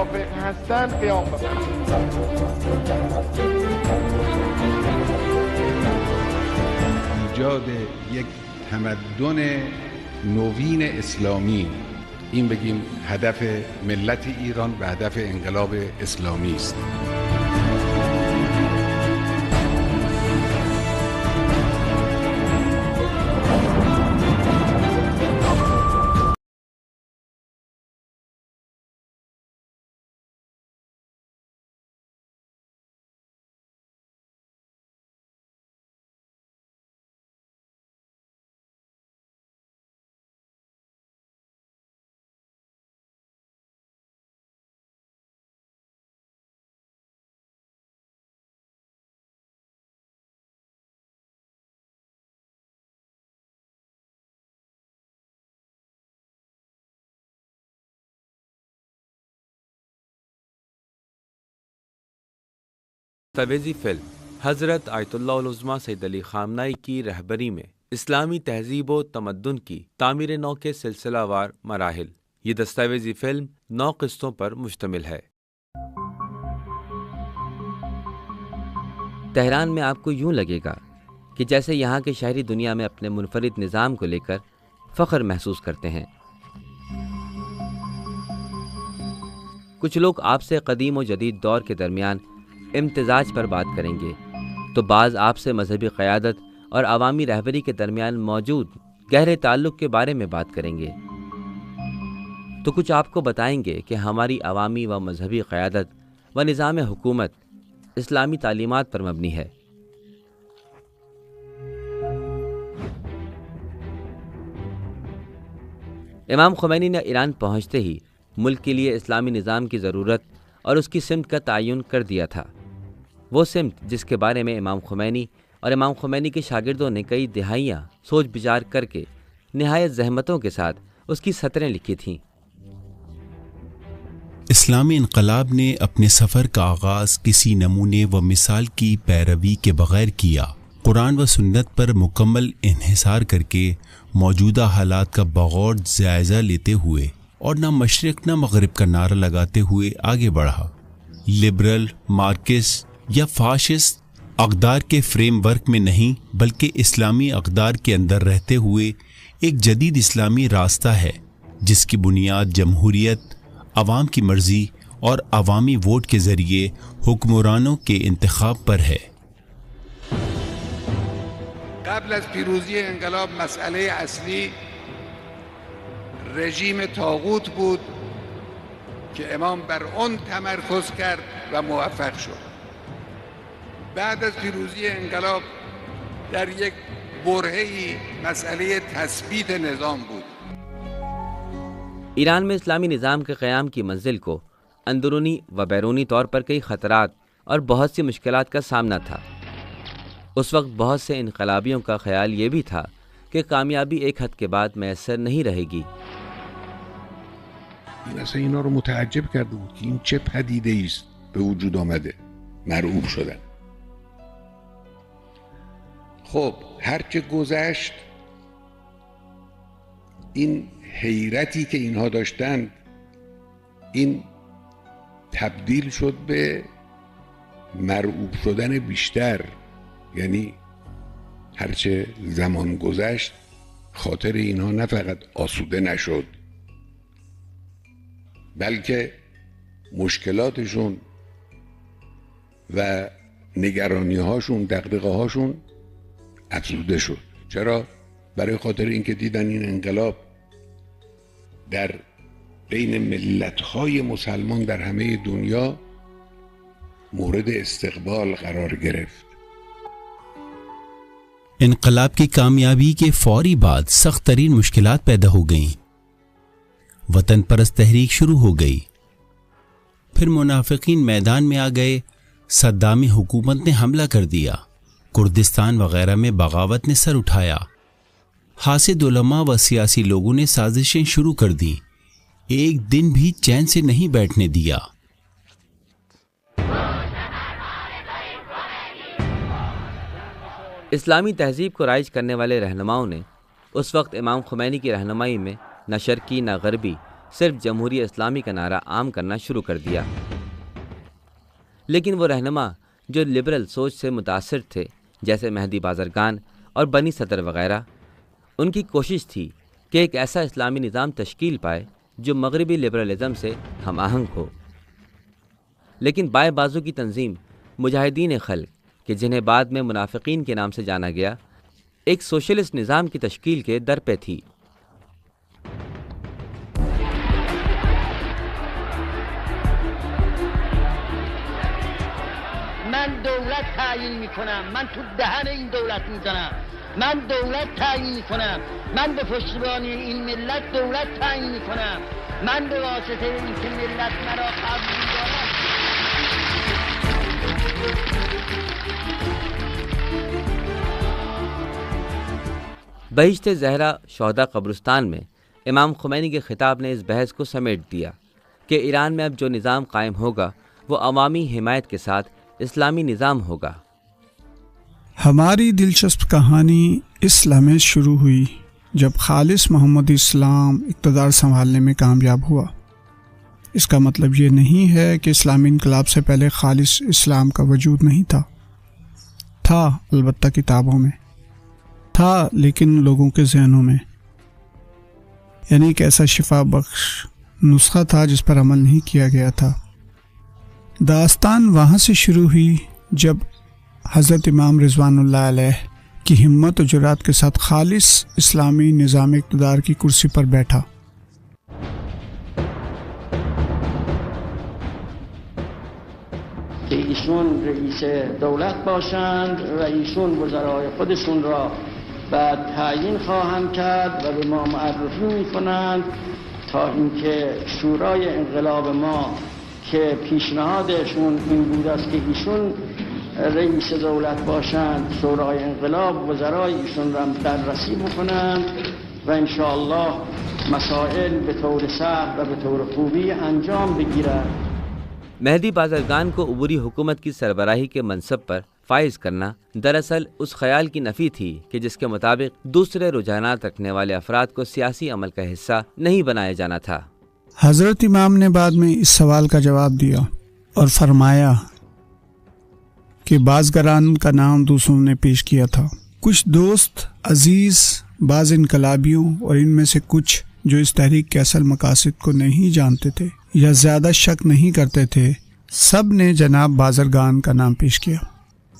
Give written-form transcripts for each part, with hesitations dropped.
موافق هستند قیام بکنند. ایجاد یک تمدن نوین اسلامی، این بگیم هدف ملت ایران و هدف انقلاب اسلامی است. دستاویزی فلم حضرت آیت اللہ العظمیٰ سید علی خامنہئی کی رہبری میں اسلامی تہذیب و تمدن کی تعمیر نو کے سلسلہ وار مراحل۔ یہ دستاویزی فلم 9 قسطوں پر مشتمل ہے۔ تہران میں آپ کو یوں لگے گا کہ جیسے یہاں کے شہری دنیا میں اپنے منفرد نظام کو لے کر فخر محسوس کرتے ہیں۔ کچھ لوگ آپ سے قدیم و جدید دور کے درمیان امتزاج پر بات کریں گے، تو بعض آپ سے مذہبی قیادت اور عوامی رہبری کے درمیان موجود گہرے تعلق کے بارے میں بات کریں گے، تو کچھ آپ کو بتائیں گے کہ ہماری عوامی و مذہبی قیادت و نظام حکومت اسلامی تعلیمات پر مبنی ہے۔ امام خمینی نے ایران پہنچتے ہی ملک کے لیے اسلامی نظام کی ضرورت اور اس کی سمت کا تعین کر دیا تھا، وہ سمت جس کے بارے میں امام خمینی اور امام خمینی کے شاگردوں نے کئی دہائیاں سوچ بچار کر کے نہایت زحمتوں کے ساتھ اس کی سطریں لکھی تھیں۔ اسلامی انقلاب نے اپنے سفر کا آغاز کسی نمونے و مثال کی پیروی کے بغیر کیا۔ قرآن و سنت پر مکمل انحصار کر کے موجودہ حالات کا بغور جائزہ لیتے ہوئے اور نہ مشرق نہ مغرب کا نعرہ لگاتے ہوئے آگے بڑھا۔ لبرل، مارکسٹ یا فاشسٹ اقدار کے فریم ورک میں نہیں بلکہ اسلامی اقدار کے اندر رہتے ہوئے ایک جدید اسلامی راستہ ہے جس کی بنیاد جمہوریت، عوام کی مرضی اور عوامی ووٹ کے ذریعے حکمرانوں کے انتخاب پر ہے۔ قبل از پیروزی انقلاب مسئله اصلی رژیم طاغوت بود که امام بر آن تمرکز کرد و موفق شد. بعد از پیروزی انقلاب در یک برهه‌ای مسئله تثبیت نظام بود. ایران میں اسلامی نظام کے قیام کی منزل کو اندرونی و بیرونی طور پر کئی خطرات اور بہت سی مشکلات کا سامنا تھا۔ اس وقت بہت سے انقلابیوں کا خیال یہ بھی تھا کہ کامیابی ایک حد کے بعد میسر نہیں رہے گی۔ این اصلا اینا رو متعجب کرده بود که این چه پدیده ایست به وجود آمده، مرعوب شدن. خب هرچه گذشت این حیرتی که اینها داشتند این تبدیل شد به مرعوب شدن بیشتر، یعنی هرچه زمان گذشت خاطر اینها نه فقط آسوده نشد بلکه مشکلاتشون و نگرانی هاشون، دغدغه هاشون افزوده شد. چرا؟ برای خاطر اینکه دیدن این انقلاب در بین ملت‌های مسلمان در همه دنیا مورد استقبال قرار گرفت. انقلاب کی کامیابی کے فوری بعد سخت ترین مشکلات پیدا ہو گئیں۔ وطن پرست تحریک شروع ہو گئی۔ پھر منافقین میدان میں آ گئے، صدامی حکومت نے حملہ کر دیا، کردستان وغیرہ میں بغاوت نے سر اٹھایا، حاسد علماء و سیاسی لوگوں نے سازشیں شروع کر دیں، ایک دن بھی چین سے نہیں بیٹھنے دیا۔ اسلامی تہذیب کو رائج کرنے والے رہنماؤں نے اس وقت امام خمینی کی رہنمائی میں نہ شرقی نہ غربی صرف جمہوریہ اسلامی کا نعرہ عام کرنا شروع کر دیا۔ لیکن وہ رہنما جو لبرل سوچ سے متاثر تھے، جیسے مہدی بازرگان اور بنی صدر وغیرہ، ان کی کوشش تھی کہ ایک ایسا اسلامی نظام تشکیل پائے جو مغربی لبرلزم سے ہم آہنگ ہو۔ لیکن بائیں بازو کی تنظیم مجاہدین خلق، کہ جنہیں بعد میں منافقین کے نام سے جانا گیا، ایک سوشلسٹ نظام کی تشکیل کے در پہ تھی۔ من دولت تعیین میکنم، من تو دهن این دولت میزنم، من دولت تعیین میکنم، من به پشتیبانی این ملت دولت تعیین میکنم، من به واسطه این که ملت مرا قبول دارد. بہشت زہرا شہداء قبرستان میں امام خمینی کے خطاب نے اس بحث کو سمیٹ دیا کہ ایران میں اب جو نظام قائم ہوگا وہ عوامی حمایت کے ساتھ اسلامی نظام ہوگا۔ ہماری دلچسپ کہانی اس لمحے شروع ہوئی جب خالص محمدی اسلام اقتدار سنبھالنے میں کامیاب ہوا۔ اس کا مطلب یہ نہیں ہے کہ اسلامی انقلاب سے پہلے خالص اسلام کا وجود نہیں تھا البتہ کتابوں میں تھا، لیکن لوگوں کے ذہنوں میں، یعنی ایک ایسا شفا بخش نسخہ تھا جس پر عمل نہیں کیا گیا تھا۔ داستان وہاں سے شروع ہوئی جب حضرت امام رضوان اللہ علیہ کی ہمت و جرات کے ساتھ خالص اسلامی نظام اقتدار کی کرسی پر بیٹھا۔ که ایشون رئیس دولت باشند و ایشون وزرای خودشون را بعد تعیین خواهند کرد و به ما معرفی میکنند تا اینکه شورای انقلاب ما که پیشنهادشون این بود است که ایشون رئیس دولت باشند، شورای انقلاب وزرای ایشون را بررسی بکنند و انشاءالله مسائل به طور سهل و به طور خوبی انجام بگیرد۔ مہدی بازرگان کو عبوری حکومت کی سربراہی کے منصب پر فائز کرنا دراصل اس خیال کی نفی تھی کہ جس کے مطابق دوسرے رجحانات رکھنے والے افراد کو سیاسی عمل کا حصہ نہیں بنایا جانا تھا۔ حضرت امام نے بعد میں اس سوال کا جواب دیا اور فرمایا کہ بازگران کا نام دوسروں نے پیش کیا تھا۔ کچھ دوست عزیز، بعض انقلابیوں اور ان میں سے کچھ جو اس تحریک کے اصل مقاصد کو نہیں جانتے تھے یا زیادہ شک نہیں کرتے تھے، سب نے جناب بازرگان کا نام پیش کیا۔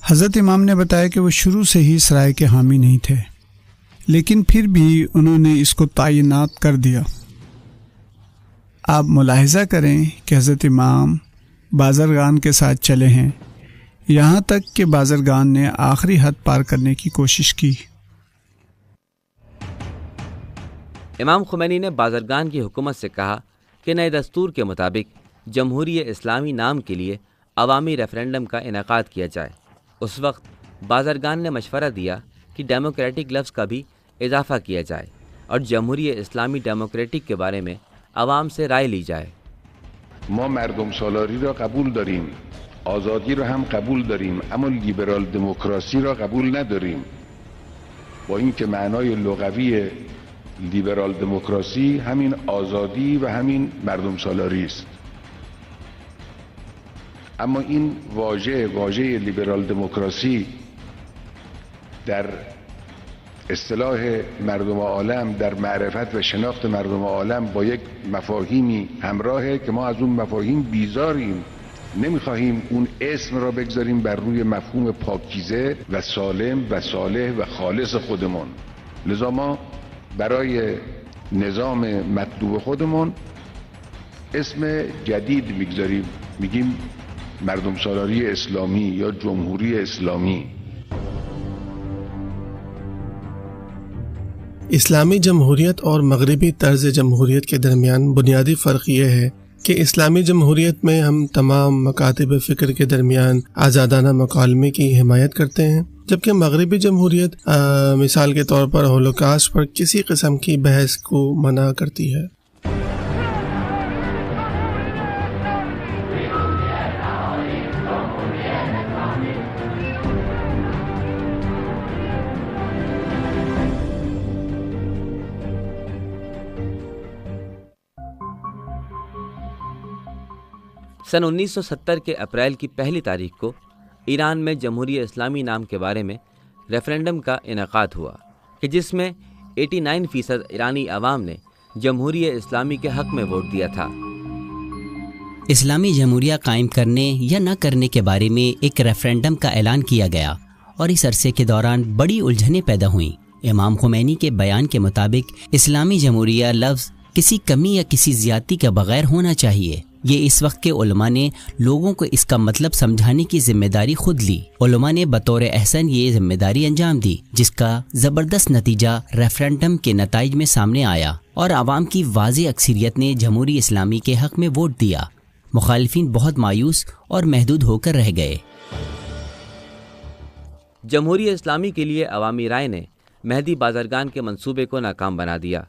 حضرت امام نے بتایا کہ وہ شروع سے ہی اس رائے کے حامی نہیں تھے، لیکن پھر بھی انہوں نے اس کو تعینات کر دیا۔ آپ ملاحظہ کریں کہ حضرت امام بازرگان کے ساتھ چلے ہیں، یہاں تک کہ بازرگان نے آخری حد پار کرنے کی کوشش کی۔ امام خمینی نے بازرگان کی حکومت سے کہا کہ نئے دستور کے مطابق جمہوریہ اسلامی نام کے لیے عوامی ریفرینڈم کا انعقاد کیا جائے۔ اس وقت بازرگان نے مشورہ دیا کہ ڈیموکریٹک لفظ کا بھی اضافہ کیا جائے اور جمہوریہ اسلامی ڈیموکریٹک کے بارے میں عوام سے رائے لی جائے۔ ما مردم سالاری را قبول داریم، آزادی را هم قبول داریم، اما لیبرال دموکراسی را قبول نداریم. با اینکه معنای لغوی لیبرال دموکراسی همین آزادی و همین مردم سالاری است، اما این واژه لیبرال دموکراسی در اصطلاح مردم عالم، در معرفت و شناخت مردم عالم با یک مفاهیمی همراهه که ما از اون مفاهیم بیزاریم. نمیخواهیم اون اسم را بگذاریم بر روی مفهوم پاکیزه و سالم و صالح و خالص خودمون. لذا ما برای نظام مطلوب خودمون اسم جدید میگذاریم، میگیم مردم سالاری اسلامی یا جمهوری اسلامی. اسلامی جمہوریت اور مغربی طرز جمہوریت کے درمیان بنیادی فرق یہ ہے کہ اسلامی جمہوریت میں ہم تمام مکاتب فکر کے درمیان آزادانہ مکالمے کی حمایت کرتے ہیں، جبکہ مغربی جمہوریت مثال کے طور پر ہولوکاسٹ پر کسی قسم کی بحث کو منع کرتی ہے۔ سن 1970 کے اپریل کی پہلی تاریخ کو ایران میں جمہوریہ اسلامی نام کے بارے میں ریفرینڈم کا انعقاد ہوا کہ جس میں 89% ایرانی عوام نے جمہوریہ اسلامی کے حق میں ووٹ دیا تھا۔ اسلامی جمہوریہ قائم کرنے یا نہ کرنے کے بارے میں ایک ریفرینڈم کا اعلان کیا گیا اور اس عرصے کے دوران بڑی الجھنیں پیدا ہوئیں۔ امام خمینی کے بیان کے مطابق اسلامی جمہوریہ لفظ کسی کمی یا کسی زیادتی کے بغیر ہونا چاہیے۔ یہ اس وقت کے علماء نے لوگوں کو اس کا مطلب سمجھانے کی ذمہ داری خود لی۔ علماء نے بطور احسن یہ ذمہ داری انجام دی، جس کا زبردست نتیجہ ریفرینڈم کے نتائج میں سامنے آیا اور عوام کی واضح اکثریت نے جمہوری اسلامی کے حق میں ووٹ دیا۔ مخالفین بہت مایوس اور محدود ہو کر رہ گئے۔ جمہوریہ اسلامی کے لیے عوامی رائے نے مہدی بازرگان کے منصوبے کو ناکام بنا دیا،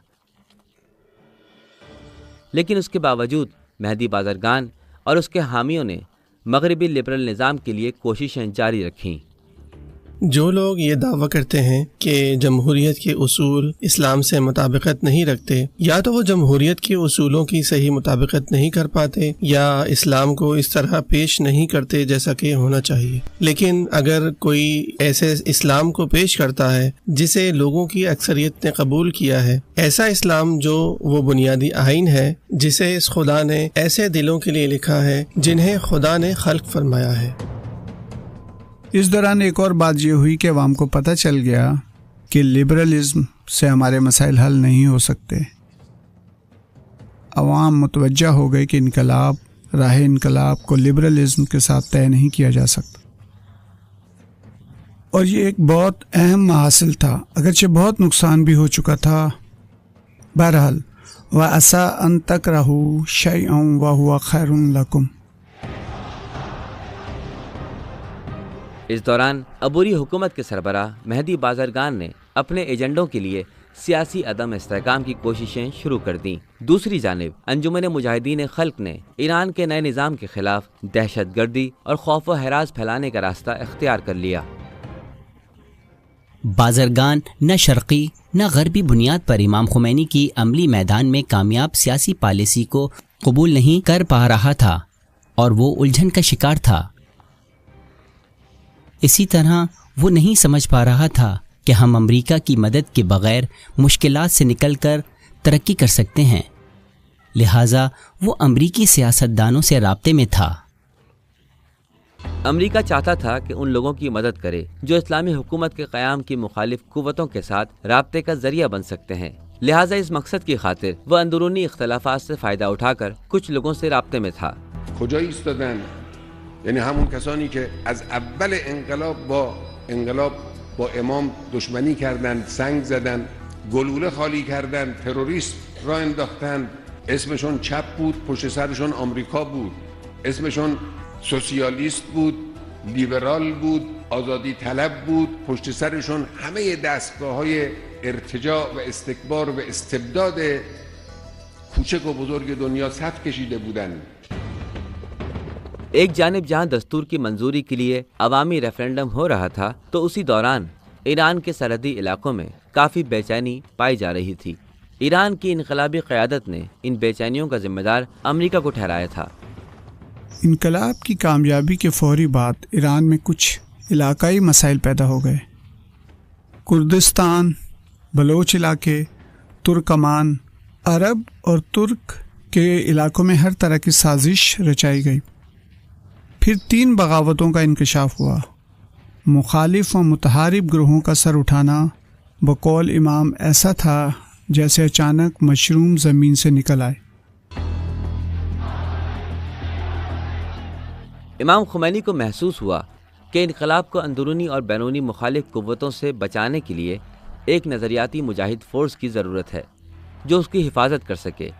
لیکن اس کے باوجود مہدی بازرگان اور اس کے حامیوں نے مغربی لبرل نظام کے لیے کوششیں جاری رکھیں۔ جو لوگ یہ دعویٰ کرتے ہیں کہ جمہوریت کے اصول اسلام سے مطابقت نہیں رکھتے، یا تو وہ جمہوریت کے اصولوں کی صحیح مطابقت نہیں کر پاتے یا اسلام کو اس طرح پیش نہیں کرتے جیسا کہ ہونا چاہیے۔ لیکن اگر کوئی ایسے اسلام کو پیش کرتا ہے جسے لوگوں کی اکثریت نے قبول کیا ہے، ایسا اسلام جو وہ بنیادی آئین ہے جسے اس خدا نے ایسے دلوں کے لیے لکھا ہے جنہیں خدا نے خلق فرمایا ہے۔ اس دوران ایک اور بات یہ ہوئی کہ عوام کو پتہ چل گیا کہ لبرلزم سے ہمارے مسائل حل نہیں ہو سکتے۔ عوام متوجہ ہو گئے کہ راہ انقلاب کو لبرلزم کے ساتھ طے نہیں کیا جا سکتا، اور یہ ایک بہت اہم حاصل تھا، اگرچہ بہت نقصان بھی ہو چکا تھا۔ بہرحال وَعَسَىٰ أَن تَكْرَهُوا شَيْئًا وَهُوَ خَيْرٌ لَكُمْ۔ اس دوران عبوری حکومت کے سربراہ مہدی بازرگان نے اپنے ایجنڈوں کے لیے سیاسی عدم استحکام کی کوششیں شروع کر دیں۔ دوسری جانب انجمن مجاہدین خلق نے ایران کے نئے نظام کے خلاف دہشت گردی اور خوف و ہراس پھیلانے کا راستہ اختیار کر لیا۔ بازرگان نہ شرقی نہ غربی بنیاد پر امام خمینی کی عملی میدان میں کامیاب سیاسی پالیسی کو قبول نہیں کر پا رہا تھا اور وہ الجھن کا شکار تھا۔ اسی طرح وہ نہیں سمجھ پا رہا تھا کہ ہم امریکہ کی مدد کے بغیر مشکلات سے نکل کر ترقی کر سکتے ہیں، لہٰذا وہ امریکی سیاستدانوں سے رابطے میں تھا۔ امریکہ چاہتا تھا کہ ان لوگوں کی مدد کرے جو اسلامی حکومت کے قیام کی مخالف قوتوں کے ساتھ رابطے کا ذریعہ بن سکتے ہیں، لہٰذا اس مقصد کی خاطر وہ اندرونی اختلافات سے فائدہ اٹھا کر کچھ لوگوں سے رابطے میں تھا۔ کجا ایستادن؟ یعنی همون کسانی که از اول انقلاب با امام دشمنی کردن، سنگ زدن، گلوله خالی کردن، تروریست را انداختن، اسمشون چپ بود، پشت سرشون آمریکا بود، اسمشون سوسیالیست بود، لیبرال بود، آزادی طلب بود، پشت سرشون همه دستگاه‌های ارتجاع و استکبار و استبداد کوچک و بزرگ دنیا صف کشیده بودند۔ ایک جانب جہاں دستور کی منظوری کے لیے عوامی ریفرینڈم ہو رہا تھا تو اسی دوران ایران کے سرحدی علاقوں میں کافی بے چینی پائی جا رہی تھی۔ ایران کی انقلابی قیادت نے ان بے چینیوں کا ذمہ دار امریکہ کو ٹھہرایا تھا۔ انقلاب کی کامیابی کے فوری بعد ایران میں کچھ علاقائی مسائل پیدا ہو گئے۔ کردستان، بلوچ علاقے، ترکمان، عرب اور ترک کے علاقوں میں ہر طرح کی سازش رچائی گئی۔ پھر 3 بغاوتوں کا انکشاف ہوا۔ مخالف و متحارب گروہوں کا سر اٹھانا بقول امام ایسا تھا جیسے اچانک مشروم زمین سے نکل آئے۔ امام خمینی کو محسوس ہوا کہ انقلاب کو اندرونی اور بیرونی مخالف قوتوں سے بچانے کے لیے ایک نظریاتی مجاہد فورس کی ضرورت ہے جو اس کی حفاظت کر سکے۔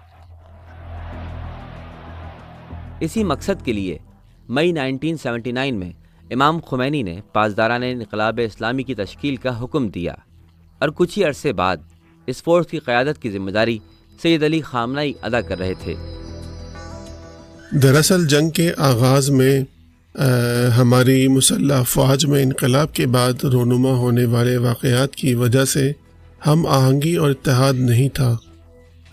اسی مقصد کے لیے مئی 1979 میں امام خمینی نے پاسداران انقلاب اسلامی کی تشکیل کا حکم دیا اور کچھ ہی عرصے بعد اس فورس کی قیادت کی ذمہ داری سید علی خامنہئی ادا کر رہے تھے۔ دراصل جنگ کے آغاز میں ہماری مسلح افواج میں انقلاب کے بعد رونما ہونے والے واقعات کی وجہ سے ہم آہنگی اور اتحاد نہیں تھا۔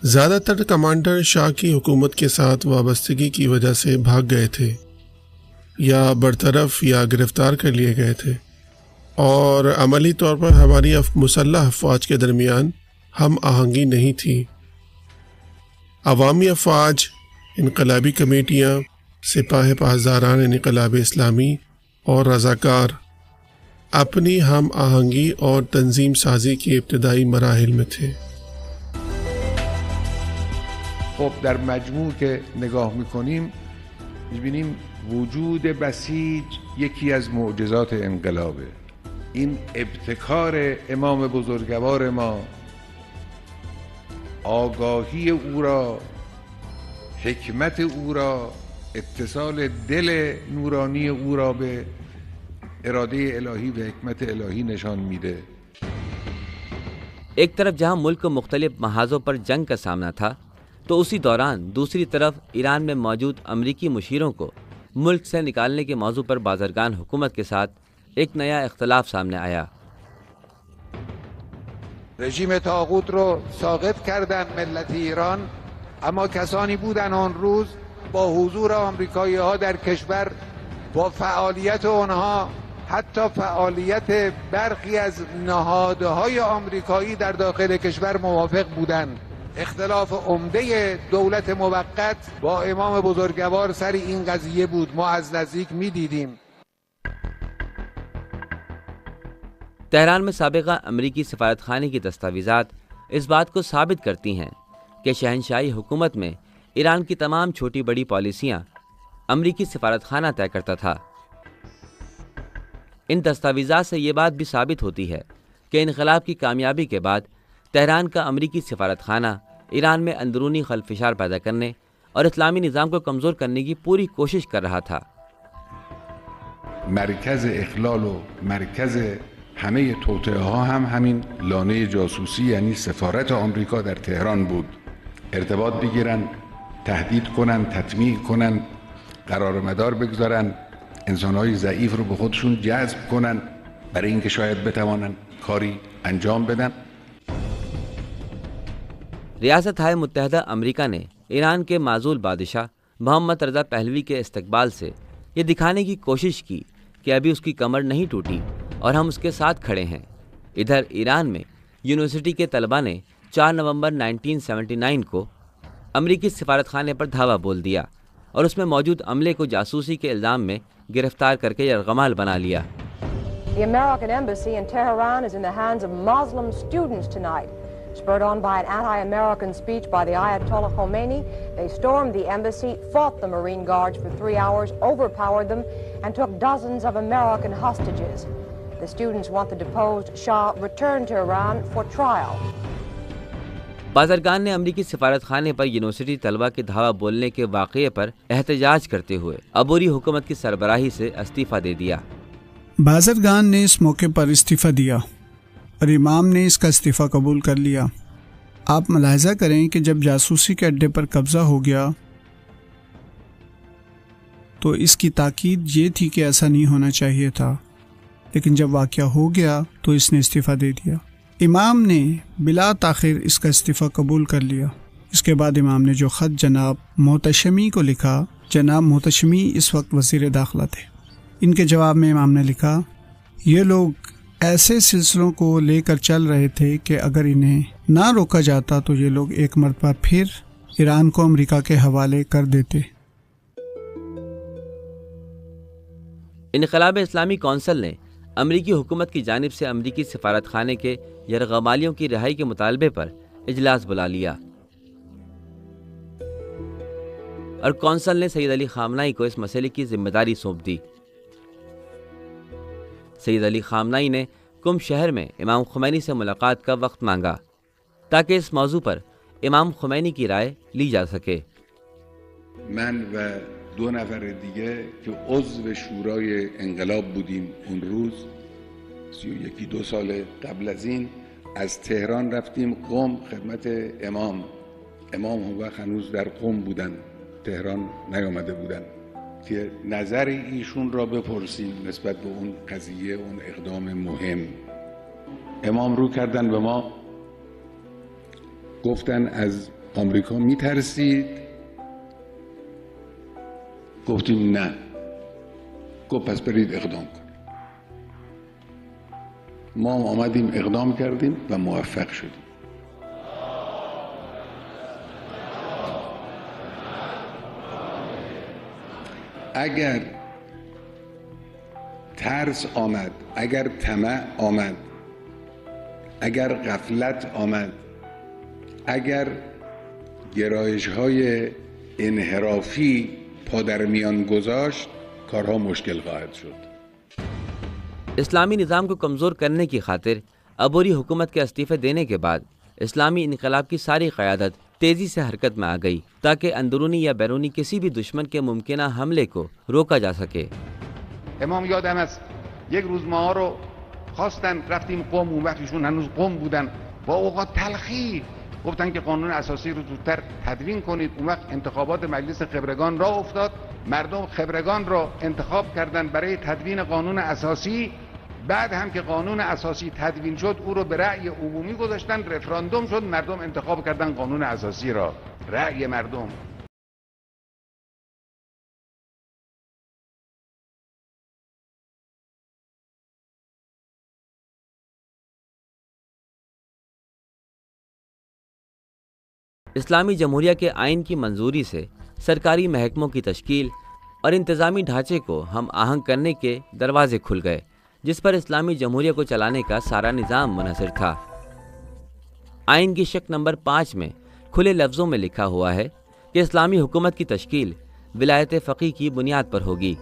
زیادہ تر کمانڈر شاہ کی حکومت کے ساتھ وابستگی کی وجہ سے بھاگ گئے تھے یا برطرف یا گرفتار کر لیے گئے تھے، اور عملی طور پر ہماری مسلح افواج کے درمیان ہم آہنگی نہیں تھی۔ عوامی افواج، انقلابی کمیٹیاں، سپاہ پاسداران انقلاب اسلامی اور رضاکار اپنی ہم آہنگی اور تنظیم سازی کی ابتدائی مراحل میں تھے۔ خب در مجموع که نگاه میکنیم میبینیم وجود بسیج یکی از معجزات انقلابه. این ابتکار امام بزرگوار ما، آگاهی او را، حکمت او را، اتصال دل نورانی او را به اراده الهی و حکمت الهی نشان میده. ایک طرف جہاں ملک کو مختلف محاذوں پر جنگ کا سامنا تھا، تو اسی دوران دوسری طرف ایران میں موجود امریکی مشیروں کو ملک سے نکالنے کے موضوع پر بازرگان حکومت کے ساتھ ایک نیا اختلاف سامنے آیا۔ رژیم طاغوت رو ساقط کردن ملت ایران، اما کسانی بودن آن روز با حضور آمریکایی ها در کشور، با فعالیت آنها، حتی فعالیت برخی از نهادهای آمریکایی در داخل کشور موافق بودند. اختلاف عمده دولت موقت با امام بزرگوار سر این قضیه بود، ما از نزدیک می‌دیدیم. تہران میں سابقہ امریکی سفارت خانے کی دستاویزات اس بات کو ثابت کرتی ہیں کہ شہنشاہی حکومت میں ایران کی تمام چھوٹی بڑی پالیسیاں امریکی سفارت خانہ طے کرتا تھا۔ ان دستاویزات سے یہ بات بھی ثابت ہوتی ہے کہ انقلاب کی کامیابی کے بعد تہران کا امریکی سفارت خانہ ایران میں اندرونی خلفشار پیدا کرنے اور اسلامی نظام کو کمزور کرنے کی پوری کوشش کر رہا تھا۔ مرکز اخلال و مرکز همه توطئه ها هم همین لانه جاسوسی یعنی سفارت آمریکا در تهران بود. ارتباط بگیرن، تهدید کنن، تطمیع کنن، قرار مدار بگذارن، انسانهای ضعیف رو به خودشون جذب کنن برای اینکه شاید بتوانن کاری انجام بدن. ریاست ہائے متحدہ امریکہ نے ایران کے معزول بادشاہ محمد رضا پہلوی کے استقبال سے یہ دکھانے کی کوشش کی کہ ابھی اس کی کمر نہیں ٹوٹی اور ہم اس کے ساتھ کھڑے ہیں۔ ادھر ایران میں یونیورسٹی کے طلباء نے 4 نومبر 1979 کو امریکی سفارت خانے پر دھاوا بول دیا اور اس میں موجود عملے کو جاسوسی کے الزام میں گرفتار کر کے یرغمال بنا لیا۔ The American embassy in Tehran is in the hands of Muslim students tonight. Spurred on by an anti-American speech by the Ayatollah Khomeini, they stormed the embassy, fought the Marine Guards for 3 hours, overpowered them, and took dozens of American hostages. The students want the deposed Shah returned to Iran for trial. بازرگان نے امریکی سفارت خانے پر university طلبہ کے دھاوا بولنے کے واقعے پر احتجاج کرتے ہوئے عبوری حکومت کی سربراہی سے استعفیٰ دے دیا۔ بازرگان نے اس موقع پر استعفیٰ دیا اور امام نے اس کا استعفیٰ قبول کر لیا۔ آپ ملاحظہ کریں کہ جب جاسوسی کے اڈے پر قبضہ ہو گیا تو اس کی تاکید یہ تھی کہ ایسا نہیں ہونا چاہیے تھا، لیکن جب واقعہ ہو گیا تو اس نے استعفیٰ دے دیا۔ امام نے بلا تاخیر اس کا استعفیٰ قبول کر لیا۔ اس کے بعد امام نے جو خط جناب محتشمی کو لکھا، جناب محتشمی اس وقت وزیر داخلہ تھے، ان کے جواب میں امام نے لکھا، یہ لوگ ایسے سلسلوں کو لے کر چل رہے تھے کہ اگر انہیں نہ روکا جاتا تو یہ لوگ ایک مرتبہ پھر ایران کو امریکہ کے حوالے کر دیتے۔ انقلاب اسلامی کونسل نے امریکی حکومت کی جانب سے امریکی سفارت خانے کے یرغمالیوں کی رہائی کے مطالبے پر اجلاس بلا لیا اور کونسل نے سید علی خامنہئی کو اس مسئلے کی ذمہ داری سونپ دی۔ سید علی خامنہئی نے قم شہر میں امام خمینی سے ملاقات کا وقت مانگا تاکہ اس موضوع پر امام خمینی کی رائے لی جا سکے۔ من و 2 نفر دیگه که عضو شورای انقلاب بودیم اون روز 31-2 سال قبل از این از تهران رفتیم قم خدمت امام اون وقت هنوز در قم بودن، تهران نیامده بودن، که نظر ایشون را بپرسیم نسبت به اون قضیه، اون اقدام مهم. امام رو کردن به ما، گفتن از آمریکا میترسید، گفتیم نه، گفت پس برید اقدام کنید. ما آمدیم اقدام کردیم و موفق شدیم. اگر ترس آمد، اگر طمع آمد، اگر غفلت آمد، اگر گرایش‌های انحرافی پا در میان گذاشت، کارها مشکل خواهد شد. اسلامی نظام کو کمزور کرنے کی خاطر عبوری حکومت کے استعفے دینے کے بعد اسلامی انقلاب کی ساری قیادت تیزی سے حرکت میں آ گئی تاکہ اندرونی یا بیرونی کسی بھی دشمن کے ممکنہ حملے کو روکا جا سکے. امام یادم است یک روز ما رو خواستن رفتیم قم، اون وقتشون هنوز قم بودن، با اوقات تلخی گفتن که قانون اساسی رو زودتر تدوین کنید. اون وقت انتخابات مجلس خبرگان راه افتاد، مردم خبرگان را انتخاب کردن برای تدوین قانون اساسی. بعد هم که قانون اساسی تدوین شد او رو به رأی عمومی گذاشتن، رفراندوم شد، مردم انتخاب کردن قانون اساسی را. رأی مردم. اسلامی جمہوریہ کے آئین کی منظوری سے سرکاری محکموں کی تشکیل اور انتظامی ڈھانچے کو ہم آہنگ کرنے کے دروازے کھل گئے، جس پر اسلامی جمہوریہ کو چلانے کا سارا نظام منحصر تھا. آئین کی شق نمبر 5 میں کھلے لفظوں میں لکھا ہوا ہے کہ اسلامی حکومت کی تشکیل ولایت فقیہ کی بنیاد پر ہوگی.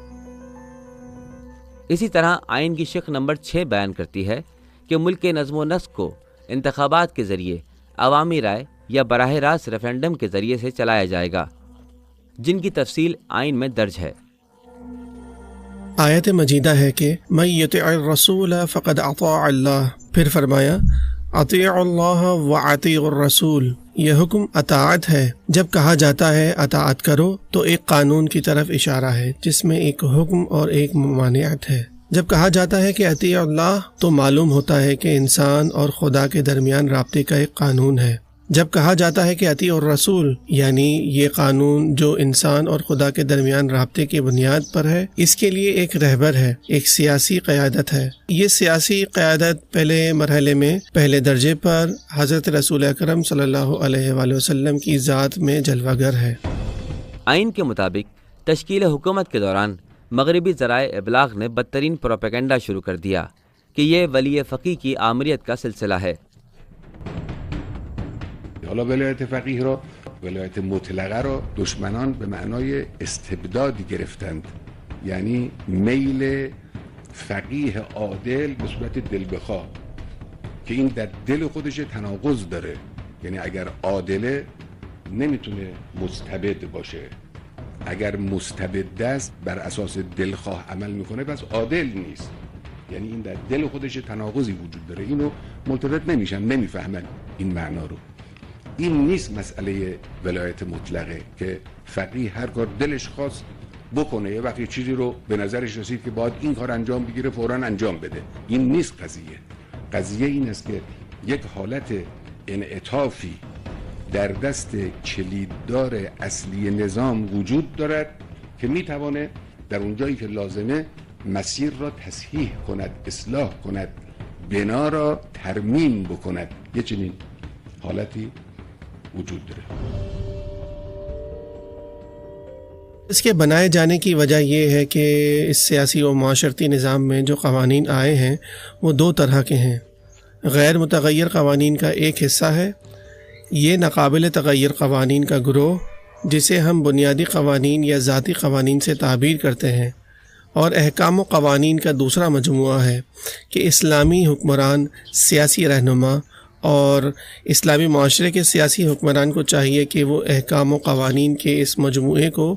اسی طرح آئین کی شق نمبر 6 بیان کرتی ہے کہ ملک کے نظم و نسق کو انتخابات کے ذریعے عوامی رائے یا براہ راست ریفرینڈم کے ذریعے سے چلایا جائے گا، جن کی تفصیل آئین میں درج ہے. آیت مجیدہ ہے کہ من یطع الرسول فقد اطاع اللہ، پھر فرمایا اطیعوا اللہ واطیعوا الرسول. یہ حکم اطاعت ہے. جب کہا جاتا ہے اطاعت کرو تو ایک قانون کی طرف اشارہ ہے جس میں ایک حکم اور ایک ممانعت ہے. جب کہا جاتا ہے کہ اطیعوا اللہ تو معلوم ہوتا ہے کہ انسان اور خدا کے درمیان رابطے کا ایک قانون ہے. جب کہا جاتا ہے کہ اطیعوا الرسول یعنی یہ قانون جو انسان اور خدا کے درمیان رابطے کی بنیاد پر ہے، اس کے لیے ایک رہبر ہے، ایک سیاسی قیادت ہے. یہ سیاسی قیادت پہلے مرحلے میں پہلے درجے پر حضرت رسول اکرم صلی اللہ علیہ وآلہ وسلم کی ذات میں جلوہ گر ہے. آئین کے مطابق تشکیل حکومت کے دوران مغربی ذرائع ابلاغ نے بدترین پروپیگنڈا شروع کر دیا کہ یہ ولی فقیہ کی آمریت کا سلسلہ ہے. حالا ولایت فقیه را، ولایت مطلقه را دشمنان به معنای استبدادی گرفتند، یعنی میل فقیه عادل به صورت دل بخواه که این در دل خودش تناقض داره. یعنی اگر عادله نمیتونه مستبد باشه، اگر مستبد است بر اساس دلخواه عمل میکنه پس عادل نیست. یعنی این در دل خودش تناقضی وجود داره، اینو ملتفت نمیشن، نمیفهمن این معنا رو. این نیست مسئله ولایت مطلقه که فقیه هر کار دلش خواست بکنه، یه وقتی چیزی رو به نظرش رسید که باید این کار انجام بگیره فوراً انجام بده. این نیست قضیه. قضیه این است که یک حالت انعطافی در دست کلیددار اصلی نظام وجود دارد که میتوانه در اونجایی که لازمه مسیر را تصحیح کند، اصلاح کند، بنا را ترمیم بکند. یه چنین حالتی وجود داره. اس کے بنائے جانے کی وجہ یہ ہے کہ اس سیاسی و معاشرتی نظام میں جو قوانین آئے ہیں وہ دو طرح کے ہیں. غیر متغیر قوانین کا ایک حصہ ہے، یہ ناقابل تغیر قوانین کا گروہ جسے ہم بنیادی قوانین یا ذاتی قوانین سے تعبیر کرتے ہیں، اور احکام و قوانین کا دوسرا مجموعہ ہے کہ اسلامی حکمران، سیاسی رہنما اور اسلامی معاشرے کے سیاسی حکمران کو چاہیے کہ وہ احکام و قوانین کے اس مجموعے کو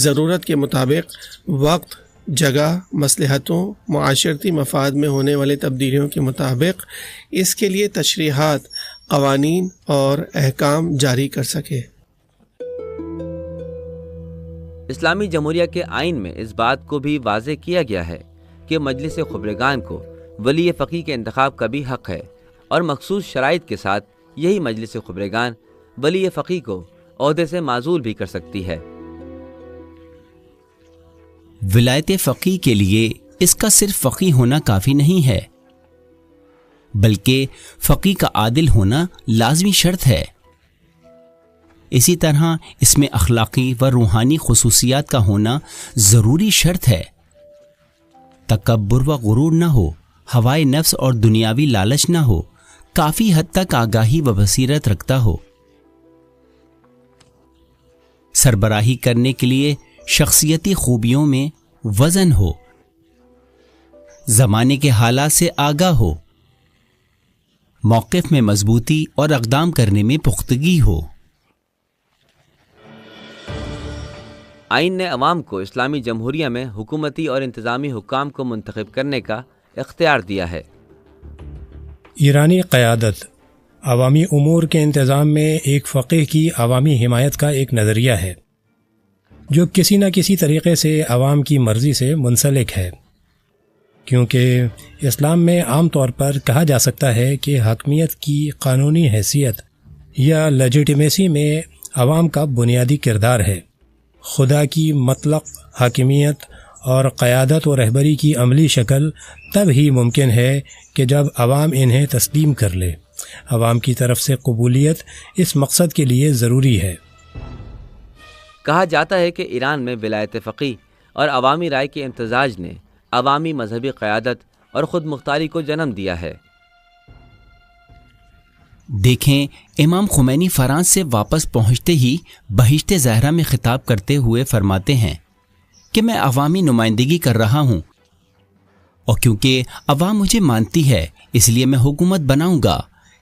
ضرورت کے مطابق وقت، جگہ، مصلحتوں، معاشرتی مفاد میں ہونے والے تبدیلیوں کے مطابق اس کے لیے تشریحات، قوانین اور احکام جاری کر سکے. اسلامی جمہوریہ کے آئین میں اس بات کو بھی واضح کیا گیا ہے کہ مجلس خبرگان کو ولی فقیہ کے انتخاب کا بھی حق ہے، اور مخصوص شرائط کے ساتھ یہی مجلس خبرگان ولی فقیہ کو عہدے سے معزول بھی کر سکتی ہے۔ ولایت فقیہ کے لیے اس کا صرف فقیہ ہونا کافی نہیں ہے، بلکہ فقیہ کا عادل ہونا لازمی شرط ہے۔ اسی طرح اس میں اخلاقی و روحانی خصوصیات کا ہونا ضروری شرط ہے۔ تکبر و غرور نہ ہو، ہوائے نفس اور دنیاوی لالچ نہ ہو، کافی حد تک آگاہی و بصیرت رکھتا ہو۔ سربراہی کرنے کے لیے شخصیتی خوبیوں میں وزن ہو، زمانے کے حالات سے آگاہ ہو، موقف میں مضبوطی اور اقدام کرنے میں پختگی ہو۔ آئین نے عوام کو اسلامی جمہوریہ میں حکومتی اور انتظامی حکام کو منتخب کرنے کا اختیار دیا ہے۔ ایرانی قیادت عوامی امور کے انتظام میں ایک فقیہ کی عوامی حمایت کا ایک نظریہ ہے جو کسی نہ کسی طریقے سے عوام کی مرضی سے منسلک ہے، کیونکہ اسلام میں عام طور پر کہا جا سکتا ہے کہ حاکمیت کی قانونی حیثیت یا لیجیٹیمیسی میں عوام کا بنیادی کردار ہے۔ خدا کی مطلق حاکمیت اور قیادت و رہبری کی عملی شکل تب ہی ممکن ہے کہ جب عوام انہیں تسلیم کر لے۔ عوام کی طرف سے قبولیت اس مقصد کے لیے ضروری ہے۔ کہا جاتا ہے کہ ایران میں ولایت فقیہ اور عوامی رائے کے امتزاج نے عوامی مذہبی قیادت اور خود مختاری کو جنم دیا ہے۔ دیکھیں، امام خمینی فرانس سے واپس پہنچتے ہی بہشت زہرا میں خطاب کرتے ہوئے فرماتے ہیں کہ میں عوامی نمائندگی کر رہا ہوں، اور کیونکہ عوام مجھے مانتی ہے اس لیے میں حکومت بناؤں گا۔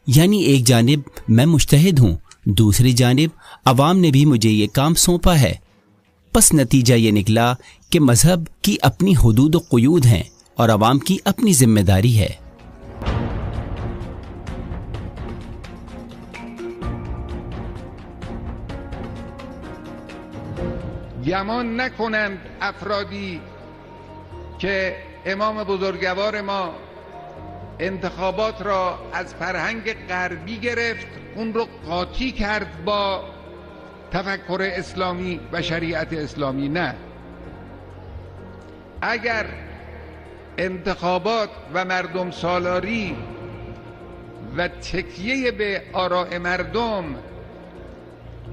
یعنی ایک جانب میں مجتہد ہوں، دوسری جانب عوام نے بھی مجھے یہ کام سونپا ہے۔ پس نتیجہ یہ نکلا کہ مذہب کی اپنی حدود و قیود ہیں اور عوام کی اپنی ذمہ داری ہے۔ گمان نکنند افرادی که امام بزرگوار ما انتخابات را از فرهنگ غربی گرفت، اون رو قاطی کرد با تفکر اسلامی و شریعت اسلامی. نه، اگر انتخابات و مردم سالاری و تکیه به آراء مردم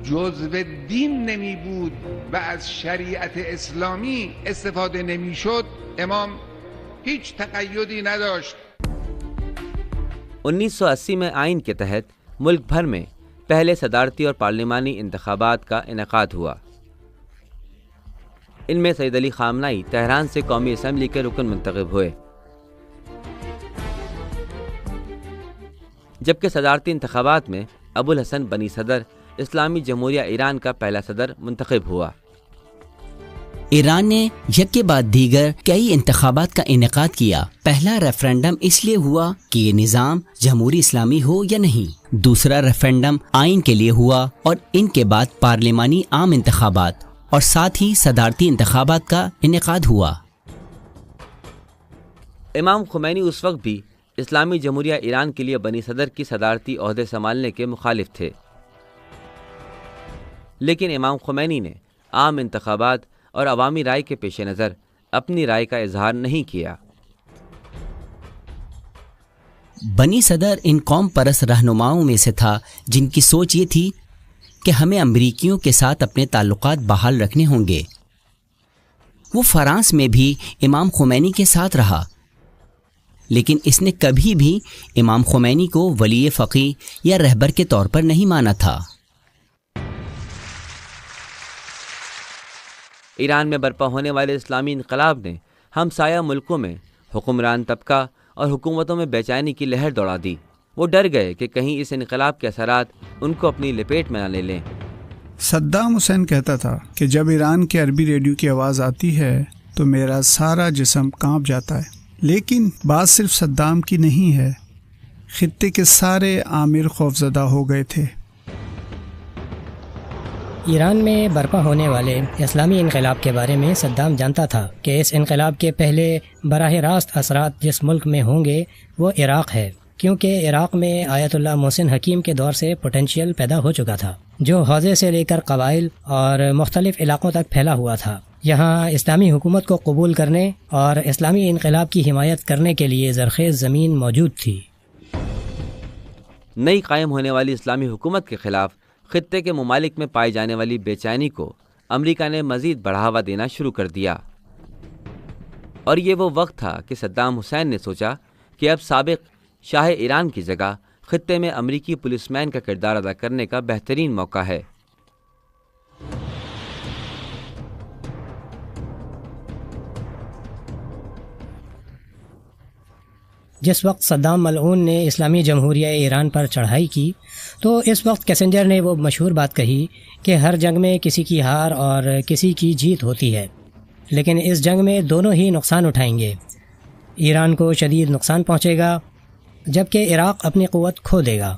جزو دین نمی بود و از شریعت اسلامی استفاده نمی شد، امام هیچ تقیدی نداشت. 1980 میں آئین کے تحت ملک بھر میں پہلے صدارتی اور پارلیمانی انتخابات کا انعقاد ہوا۔ ان میں سید علی خامنئی تہران سے قومی اسمبلی کے رکن منتخب ہوئے، جبکہ صدارتی انتخابات میں ابو الحسن بنی صدر اسلامی جمہوریہ ایران کا پہلا صدر منتخب ہوا۔ ایران نے یک کے بعد دیگر کئی انتخابات کا انعقاد کیا۔ پہلا ریفرینڈم اس لیے ہوا کہ یہ نظام جمہوری اسلامی ہو یا نہیں، دوسرا ریفرینڈم آئین کے لیے ہوا، اور ان کے بعد پارلیمانی عام انتخابات اور ساتھ ہی صدارتی انتخابات کا انعقاد ہوا۔ امام خمینی اس وقت بھی اسلامی جمہوریہ ایران کے لیے بنی صدر کی صدارتی عہدے سنبھالنے کے مخالف تھے، لیکن امام خمینی نے عام انتخابات اور عوامی رائے کے پیش نظر اپنی رائے کا اظہار نہیں کیا۔ بنی صدر ان قوم پرست رہنماؤں میں سے تھا جن کی سوچ یہ تھی کہ ہمیں امریکیوں کے ساتھ اپنے تعلقات بحال رکھنے ہوں گے۔ وہ فرانس میں بھی امام خمینی کے ساتھ رہا، لیکن اس نے کبھی بھی امام خمینی کو ولی فقیہ یا رہبر کے طور پر نہیں مانا تھا۔ ایران میں برپا ہونے والے اسلامی انقلاب نے ہمسایہ ملکوں میں حکمران طبقہ اور حکومتوں میں بے چینی کی لہر دوڑا دی۔ وہ ڈر گئے کہ کہیں اس انقلاب کے اثرات ان کو اپنی لپیٹ میں نہ لے لیں۔ صدام حسین کہتا تھا کہ جب ایران کے عربی ریڈیو کی آواز آتی ہے تو میرا سارا جسم کانپ جاتا ہے، لیکن بات صرف صدام کی نہیں ہے، خطے کے سارے آمر خوفزدہ ہو گئے تھے۔ ایران میں برپا ہونے والے اسلامی انقلاب کے بارے میں صدام جانتا تھا کہ اس انقلاب کے پہلے براہ راست اثرات جس ملک میں ہوں گے وہ عراق ہے، کیونکہ عراق میں آیت اللہ محسن حکیم کے دور سے پوٹینشیل پیدا ہو چکا تھا جو حوزے سے لے کر قبائل اور مختلف علاقوں تک پھیلا ہوا تھا۔ یہاں اسلامی حکومت کو قبول کرنے اور اسلامی انقلاب کی حمایت کرنے کے لیے زرخیز زمین موجود تھی۔ نئی قائم ہونے والی اسلامی حکومت کے خلاف خطے کے ممالک میں پائی جانے والی بے چینی کو امریکہ نے مزید بڑھاوا دینا شروع کر دیا، اور یہ وہ وقت تھا کہ صدام حسین نے سوچا کہ اب سابق شاہ ایران کی جگہ خطے میں امریکی پولیس مین کا کردار ادا کرنے کا بہترین موقع ہے۔ جس وقت صدام ملعون نے اسلامی جمہوریہ ایران پر چڑھائی کی تو اس وقت کیسنجر نے وہ مشہور بات کہی کہ ہر جنگ میں کسی کی ہار اور کسی کی جیت ہوتی ہے، لیکن اس جنگ میں دونوں ہی نقصان اٹھائیں گے۔ ایران کو شدید نقصان پہنچے گا جبکہ عراق اپنی قوت کھو دے گا۔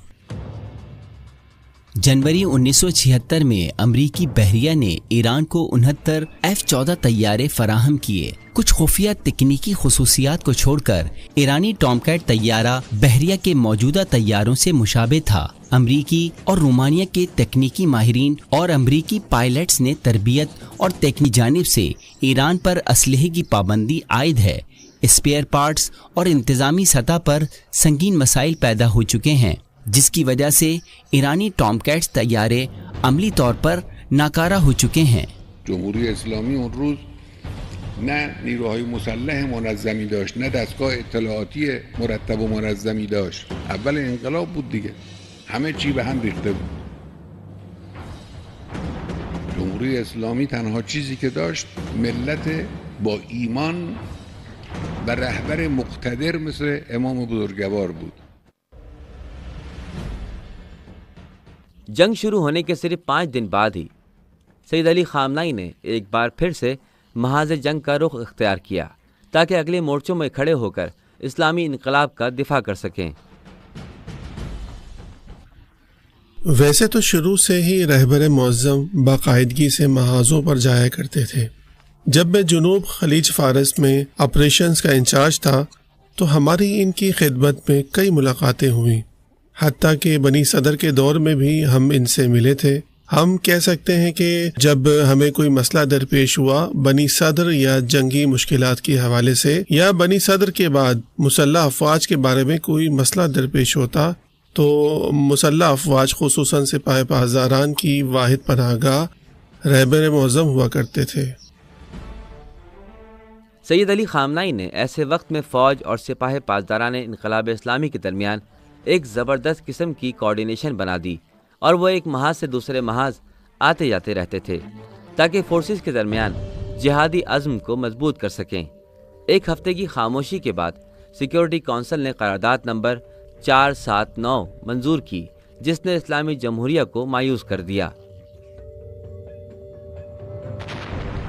جنوری 1976 میں امریکی بحریہ نے ایران کو 69 F-14 طیارے فراہم کیے۔ کچھ خفیہ تکنیکی خصوصیات کو چھوڑ کر ایرانی ٹام کیٹ طیارہ بحریہ کے موجودہ طیاروں سے مشابہ تھا۔ امریکی اور رومانیہ کے تکنیکی ماہرین اور امریکی پائلٹس نے تربیت اور تکنیکی جانب سے ایران پر اسلحے کی پابندی عائد ہے۔ اسپیئر پارٹس اور انتظامی سطح پر سنگین مسائل پیدا ہو چکے ہیں، جس کی وجہ سے ایرانی ٹام کیٹس طیارے عملی طور پر ناکارہ ہو چکے ہیں۔ جمهوری اسلامی اون روز نه نیروهای مسلح منظمی داشت، نه دستگاه اطلاعاتی مرتب و منظمی داشت. اول انقلاب بود دیگه، همه چی به هم ریخته بود. جمهوری اسلامی تنها چیزی که داشت ملت با ایمان و رهبر مقتدر مثل امام بزرگوار بود. جنگ شروع ہونے کے صرف 5 دن بعد ہی سید علی خامنہئی نے ایک بار پھر سے محاذ جنگ کا رخ اختیار کیا تاکہ اگلے مورچوں میں کھڑے ہو کر اسلامی انقلاب کا دفاع کر سکیں۔ ویسے تو شروع سے ہی رہبر معظم باقاعدگی سے محاذوں پر جایا کرتے تھے۔ جب میں جنوب خلیج فارس میں آپریشنز کا انچارج تھا تو ہماری ان کی خدمت میں کئی ملاقاتیں ہوئیں، حتیٰ کہ بنی صدر کے دور میں بھی ہم ان سے ملے تھے۔ ہم کہہ سکتے ہیں کہ جب ہمیں کوئی مسئلہ درپیش ہوا بنی صدر یا جنگی مشکلات کے حوالے سے، یا بنی صدر کے بعد مسلح افواج کے بارے میں کوئی مسئلہ درپیش ہوتا، تو مسلح افواج خصوصاً سپاہ پاسداران کی واحد پناہ گاہ رہبر معظم ہوا کرتے تھے۔ سید علی خامنہئی نے ایسے وقت میں فوج اور سپاہ پاسداران انقلاب اسلامی کے درمیان ایک زبردست قسم کی کوارڈینیشن بنا دی، اور وہ ایک محاذ سے دوسرے محاذ آتے جاتے رہتے تھے تاکہ فورسز کے درمیان جہادی عزم کو مضبوط کر سکیں۔ ایک ہفتے کی خاموشی کے بعد سیکیورٹی کونسل نے قرارداد نمبر 479 منظور کی، جس نے اسلامی جمہوریہ کو مایوس کر دیا۔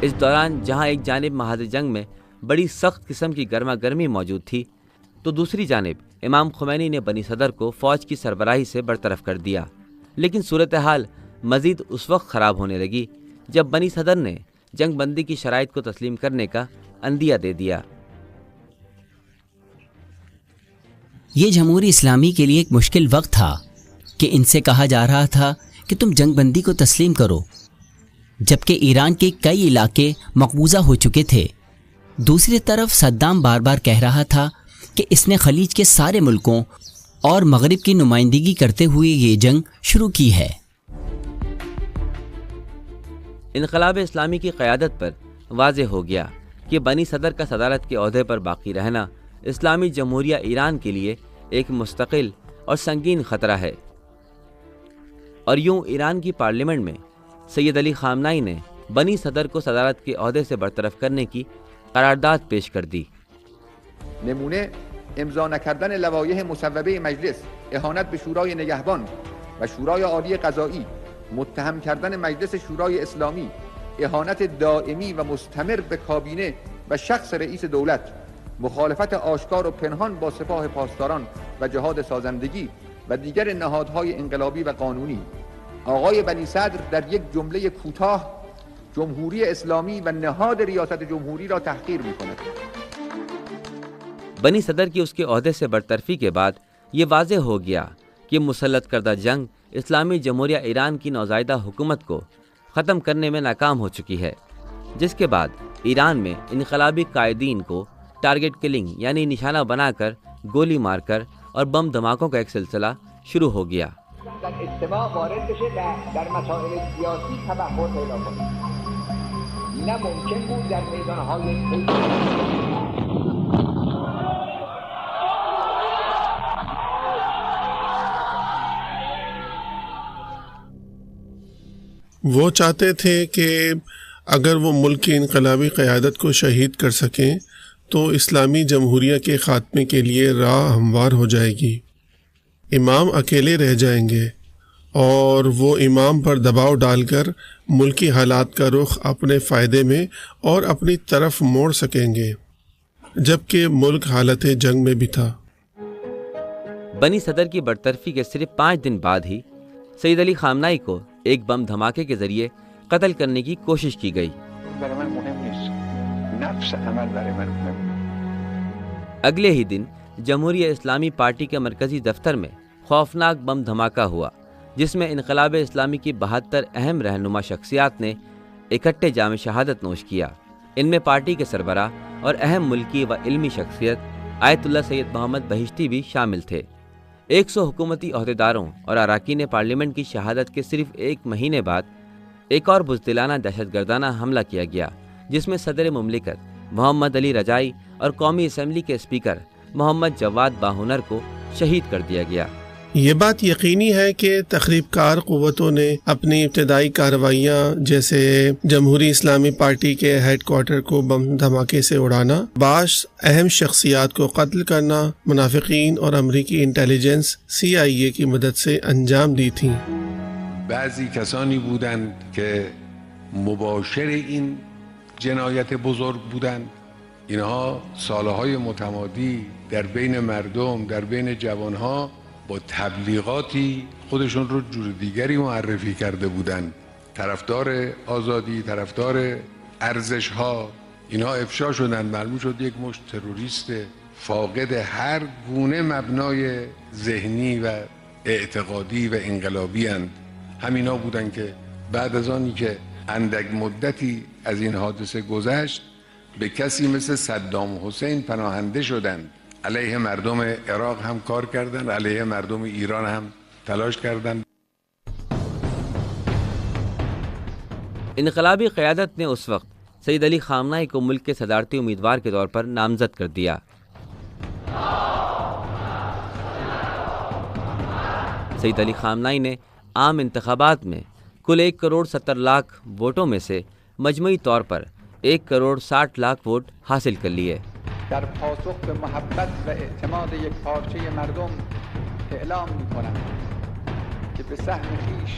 اس دوران جہاں ایک جانب محاذ جنگ میں بڑی سخت قسم کی گرما گرمی موجود تھی، تو دوسری جانب امام خمینی نے بنی صدر کو فوج کی سربراہی سے برطرف کر دیا۔ لیکن صورتحال مزید اس وقت خراب ہونے لگی جب بنی صدر نے جنگ بندی کی شرائط کو تسلیم کرنے کا عندیہ دے دیا۔ یہ جمہوری اسلامی کے لیے ایک مشکل وقت تھا کہ ان سے کہا جا رہا تھا کہ تم جنگ بندی کو تسلیم کرو، جبکہ ایران کے کئی علاقے مقبوضہ ہو چکے تھے۔ دوسری طرف صدام بار بار کہہ رہا تھا کہ اس نے خلیج کے سارے ملکوں اور مغرب کی نمائندگی کرتے ہوئے یہ جنگ شروع کی ہے۔ انقلاب اسلامی کی قیادت پر واضح ہو گیا کہ بنی صدر کا صدارت کے عہدے پر باقی رہنا اسلامی جمہوریہ ایران کے لیے ایک مستقل اور سنگین خطرہ ہے، اور یوں ایران کی پارلیمنٹ میں سید علی خامنہئی نے بنی صدر کو صدارت کے عہدے سے برطرف کرنے کی قرارداد پیش کر دی۔ نمونه امضا نکردن لوایح مصوبه مجلس، اهانت به شورای نگهبان و شورای عالی قضایی، متهم کردن مجلس شورای اسلامی، اهانت دائمی و مستمر به کابینه و شخص رئیس دولت، مخالفت آشکار و پنهان با سپاه پاسداران و جهاد سازندگی و دیگر نهادهای انقلابی و قانونی. آقای بنی صدر در یک جمله کوتاه جمهوری اسلامی و نهاد ریاست جمهوری را تحقیر می‌کند۔ بنی صدر کی اس کے عہدے سے برطرفی کے بعد یہ واضح ہو گیا کہ مسلط کردہ جنگ اسلامی جمہوریہ ایران کی نوزائیدہ حکومت کو ختم کرنے میں ناکام ہو چکی ہے، جس کے بعد ایران میں انقلابی قائدین کو ٹارگٹ کلنگ یعنی نشانہ بنا کر گولی مار کر اور بم دھماکوں کا ایک سلسلہ شروع ہو گیا۔ وہ چاہتے تھے کہ اگر وہ ملک کی انقلابی قیادت کو شہید کر سکیں تو اسلامی جمہوریہ کے خاتمے کے لیے راہ ہموار ہو جائے گی، امام اکیلے رہ جائیں گے اور وہ امام پر دباؤ ڈال کر ملکی حالات کا رخ اپنے فائدے میں اور اپنی طرف موڑ سکیں گے، جبکہ ملک حالت جنگ میں بھی تھا۔ بنی صدر کی برطرفی کے صرف 5 دن بعد ہی سید علی خامنہئی کو ایک بم دھماکے کے ذریعے قتل کرنے کی کوشش کی گئی۔ اگلے ہی دن جمہوریہ اسلامی پارٹی کے مرکزی دفتر میں خوفناک بم دھماکہ ہوا، جس میں انقلاب اسلامی کی 72 اہم رہنما شخصیات نے اکٹھے جام شہادت نوش کیا۔ ان میں پارٹی کے سربراہ اور اہم ملکی و علمی شخصیت آیت اللہ سید محمد بہشتی بھی شامل تھے۔ 100 حکومتی عہدیداروں اور اراکین پارلیمنٹ کی شہادت کے صرف 1 مہینے بعد ایک اور بزدلانہ دہشت گردانہ حملہ کیا گیا، جس میں صدر مملکت محمد علی رجائی اور قومی اسمبلی کے اسپیکر محمد جواد باہنر کو شہید کر دیا گیا۔ یہ بات یقینی ہے کہ تخریب کار قوتوں نے اپنی ابتدائی کارروائیاں جیسے جمہوری اسلامی پارٹی کے ہیڈ کوارٹر کو بم دھماکے سے اڑانا، بعض اہم شخصیات کو قتل کرنا، منافقین اور امریکی انٹیلیجنس CIA کی مدد سے انجام دی تھیں۔ بعضی کسانی بودند که مباشر این جنایت بزرگ بودند. اینها سالهای متمادی در بین مردم، در بین جوانها با تبلیغاتی خودشون رو جور دیگری معرفی کرده بودند. طرفدار آزادی، طرفدار ارزش‌ها، اینها افشا شدند. معلوم شد یک مشت تروریست فاقد هر گونه مبنای ذهنی و اعتقادی و انقلابی اند. همینا بودن که بعد از آنی که اندک مدتی از این حادثه گذشت به کسی مثل صدام حسین پناهنده شدند. علیه مردم عراق هم کار کردند، علیه مردم ایران هم تلاش کردند. انقلابی قیادت نے اس وقت سید علی خامنہئی کو ملک کے صدارتی امیدوار کے طور پر نامزد کر دیا۔ سید علی خامنہئی نے عام انتخابات میں کل 1,70,00,000 ووٹوں میں سے مجموعی طور پر 1,60,00,000 ووٹ حاصل کر لیے۔ در پاسخ به محبت و اعتماد یک پارچه مردم اعلام می‌کنم که به سهم خویش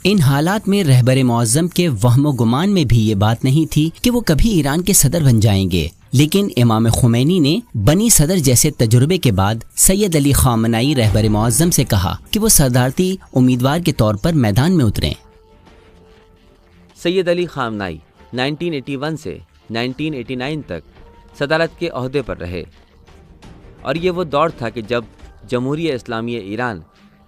ان حالات میں رہبر معظم کے وہم و گمان میں بھی یہ بات نہیں تھی کہ وہ کبھی ایران کے صدر بن جائیں گے، لیکن امام خمینی نے بنی صدر جیسے تجربے کے بعد سید علی خامنہئی رہبر معظم سے کہا کہ وہ صدارتی امیدوار کے طور پر میدان میں اتریں۔ سید علی خامنہئی 1981 سے 1989 تک صدارت کے عہدے پر رہے، اور یہ وہ دور تھا کہ جب جمہوریہ اسلامی ایران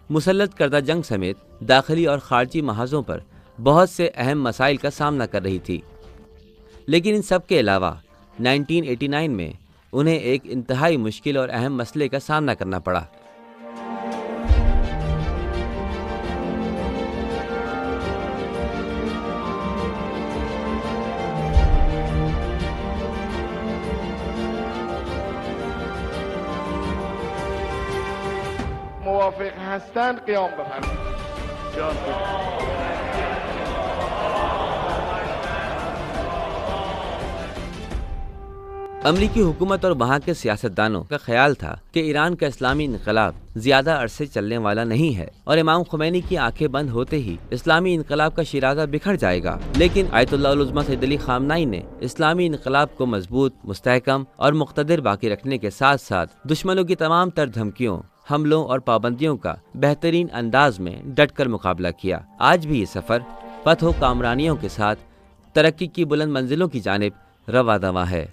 مسلط کردہ جنگ سمیت داخلی اور خارجی محاذوں پر بہت سے اہم مسائل کا سامنا کر رہی تھی۔ لیکن ان سب کے علاوہ 1989 میں انہیں ایک انتہائی مشکل اور اہم مسئلے کا سامنا کرنا پڑا۔ موافق هستند قیام بفرمایید. امریکی حکومت اور وہاں کے سیاستدانوں کا خیال تھا کہ ایران کا اسلامی انقلاب زیادہ عرصے چلنے والا نہیں ہے اور امام خمینی کی آنکھیں بند ہوتے ہی اسلامی انقلاب کا شیرازہ بکھر جائے گا۔ لیکن آیت اللہ العظمہ سید علی خامنہئی نے اسلامی انقلاب کو مضبوط، مستحکم اور مقتدر باقی رکھنے کے ساتھ ساتھ دشمنوں کی تمام تر دھمکیوں، حملوں اور پابندیوں کا بہترین انداز میں ڈٹ کر مقابلہ کیا۔ آج بھی یہ سفر فتح و کامرانیوں کے ساتھ ترقی کی بلند منزلوں کی جانب رواں دواں ہے۔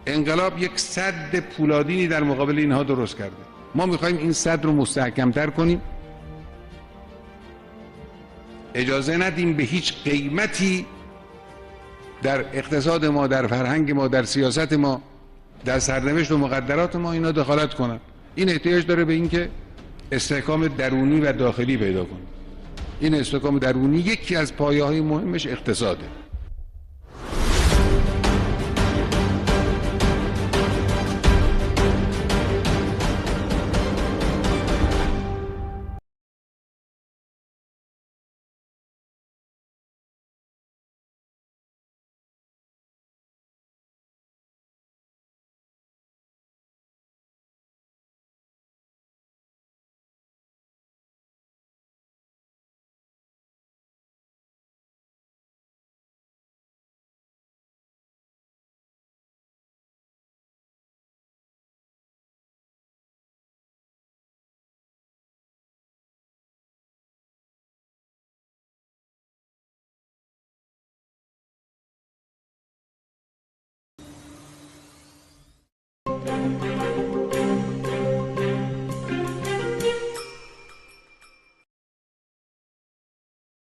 انقلاب یک سد پولادینی در مقابل اینها درست کرده. ما میخوایم این صد رو مستحکمتر کنیم، اجازه ندیم به هیچ قیمتی در اقتصاد ما، در فرهنگ ما، در سیاست ما، در سرنوشت و مقدرات ما اینا دخالت کنن. این احتیاج داره به این که استحکام درونی و داخلی پیدا کنه. این استحکام درونی یکی از پایه‌های مهمش اقتصاده.